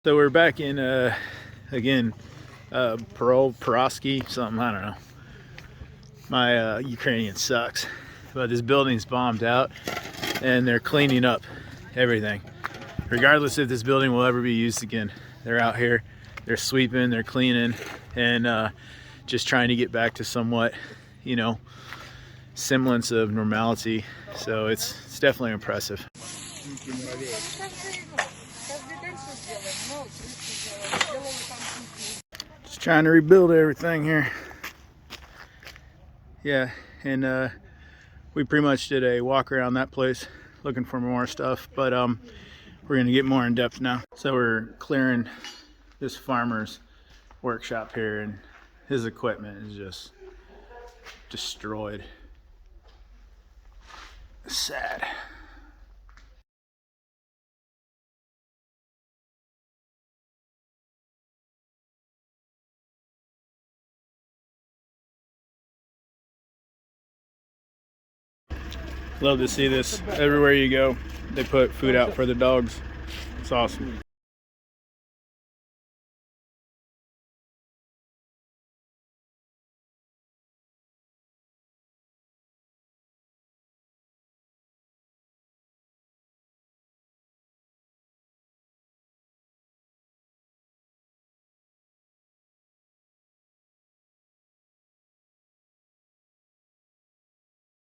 So we're back in again, Pokrovske something, I don't know. My Ukrainian sucks, but this building's bombed out and they're cleaning up everything. Regardless if this building will ever be used again, they're out here, they're sweeping, they're cleaning, and just trying to get back to somewhat, you know, semblance of normality. So it's definitely impressive. Just trying to rebuild everything here. Yeah, and we pretty much did a walk around that place looking for more stuff, but we're gonna get more in depth now. So we're clearing this farmer's workshop here, and his equipment is just destroyed. Sad. Love to see this. Everywhere you go, they put food out for the dogs. It's awesome.